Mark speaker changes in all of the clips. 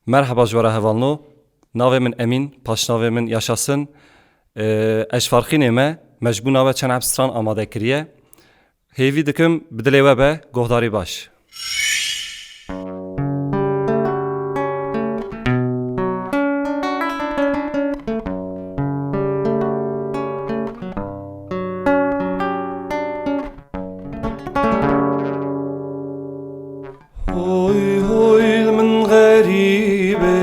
Speaker 1: Merhaba jwara hevalno. Navê min Emîn, paşnavê min yaşasın. Eş farxînê me mecbûna we çend stran amade kiriye. Hêvî dikim bi dilê we be guhdarî baş. Hoy hoy min garibe,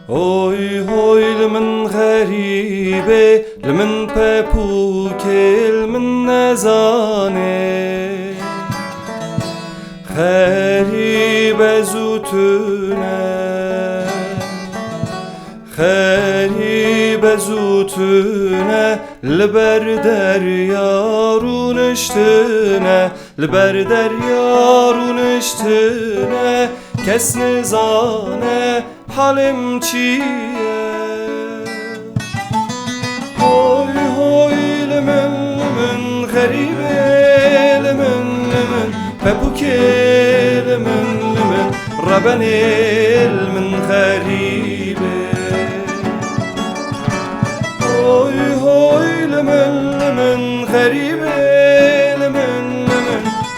Speaker 1: hoy hoy min garibe, min pepukel min nezane, garibe zutune, garibe zutune, liber deryarun üstüne, liber deryarun üstüne, kes nizane halim çiye. Hoy hoy limin garibe, limin pepuke, limin rabenil min garibe. Hoy hoy limin garibe, limin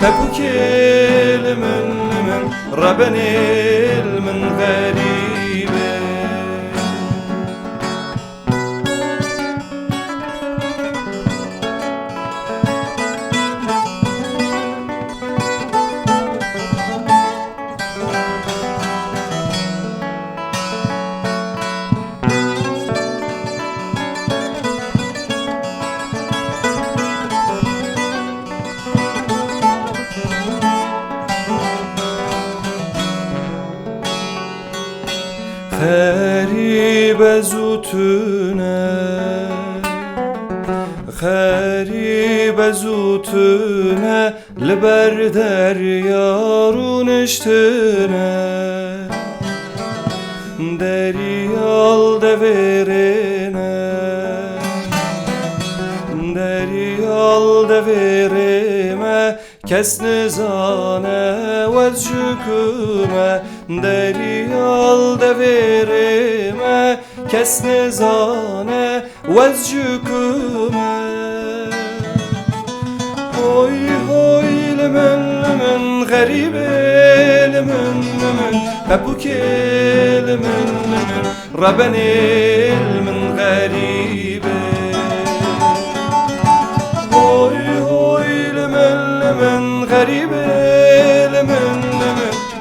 Speaker 1: pepuke, limin rabenil min garibe. Garibe zutune, garibe zutune, liber deryarun üstüne, deryal deverene, deryal devereme, kes nizane vezcüküme, deryal devereme, kes nizane vezcüküme. Hoy hoy limin garibe, limin pepuke, limin rabenil min garibe. Hoy hoy limin garibe, limin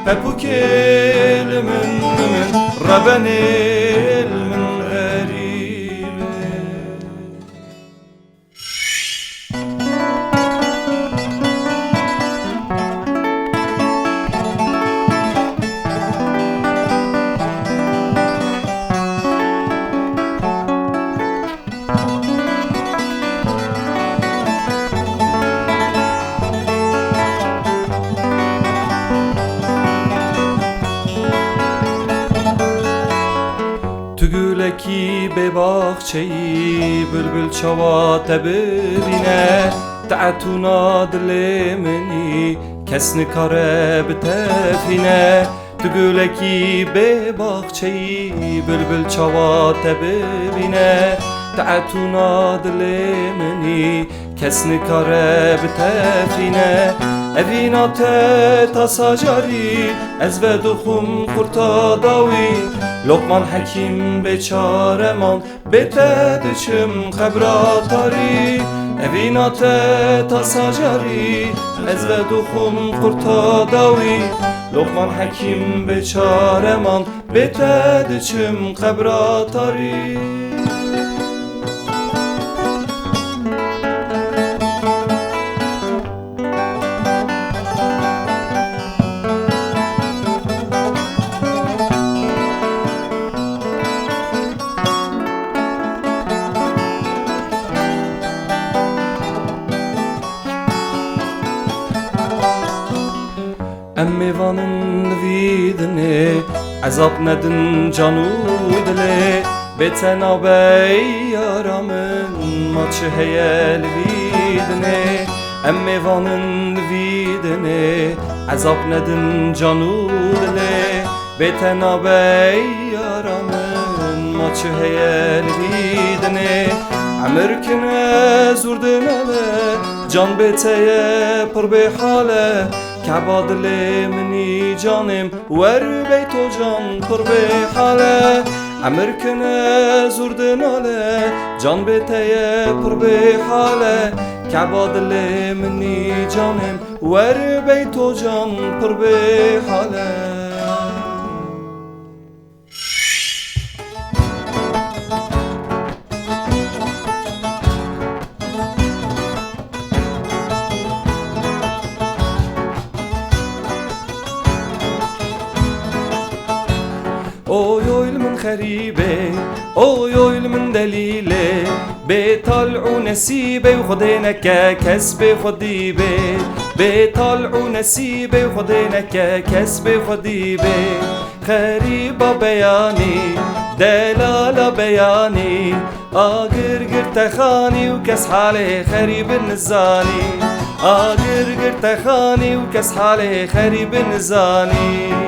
Speaker 1: pepuke, limin rabenil min garibe. Tügüleki be bahçeyi bülbül çavate bibine, ta'tuna dilemini kesni kare bitefine. Tügüleki be bahçeyi bülbül çavate bibine, ta'tuna dilemini kesni kare bitefine. Evina te tasacari ez ve duhum kurta davi, Lokman hekim beçareman bete düşüm xebratari. Evina te tasacari ez ve duhum kurta davi, Lokman hekim beçareman bete düşüm xebratari. Emmivanın vidine azap nedin canu dile, betena bey yaramın maçı heyel vidine. Emmivanın vidine عذاب ندن جانو دله بتنا بی یارانن ما چه هیل بیدنه عمر کنه زوردناله جان بتیه پر به حاله کعباد منی جانم ور بیتو جان پر به حاله عمر کنه زوردناله جان بتیه پر به حاله کعباد منی جانم ور بیتو جان پر به حاله اوی اویل من خریبه اوی اویل من دلیله بطلعو نسیبه و خودینکه کسب خودی بطلعو نسیبه و خودینکه کسب خودی خریبا بیانی دلالا بیانی آگر تخانی و کس حاله خریب نزانی آگر تخانی و کس حاله خریب نزانی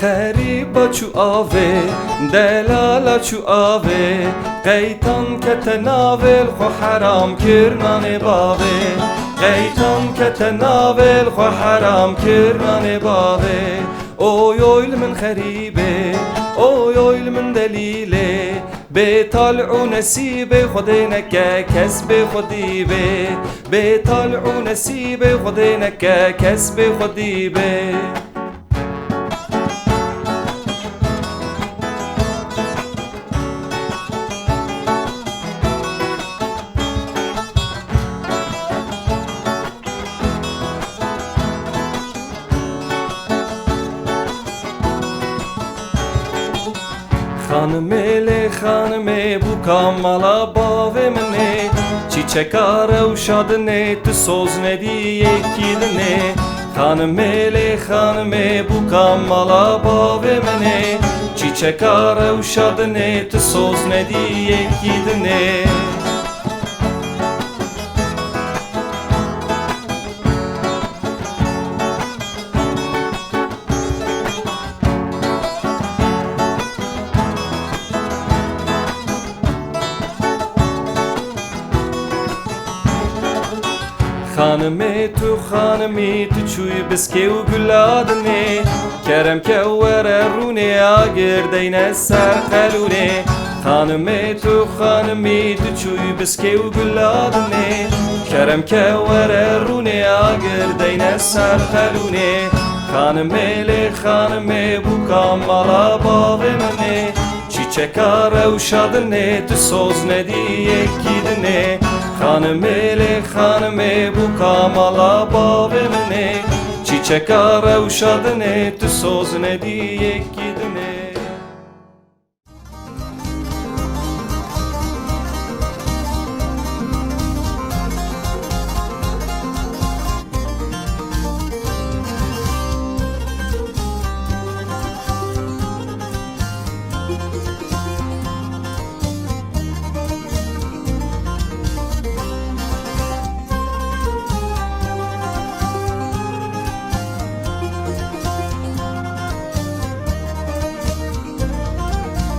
Speaker 1: خریبا چو آوه دلالا چو آوه قیتان که تناول خو حرام کرنان باوه قیتان که تناول خو حرام کرنان باوه اوی اویل من خریبه اوی اویل من دلیله بطلعو نسیب خودینکه کسب خودی بطلعو نسیب خودینکه کسب خودی خانمه بو کاملا باوه منه چی چکاره و شادنه تو سوز ندی یکی دنه خانمه بو کاملا باوه منه چی چکاره و شادنه تو سوز ندی یکی دنه خانمی تو چوی بسکه و گلادنه کرم که وره رونه آگر دین سر قلونه خانمی تو چوی بسکه و گلادنه کرم که وره رونه آگر دین سر قلونه خانمی بو کاملا باوه منه چی چکاره و شادنه تو سوز ندی یکی دنه خانمه بو کاملا باوه منه چی چکاره و شادنه تو سوز ندی یکی دنه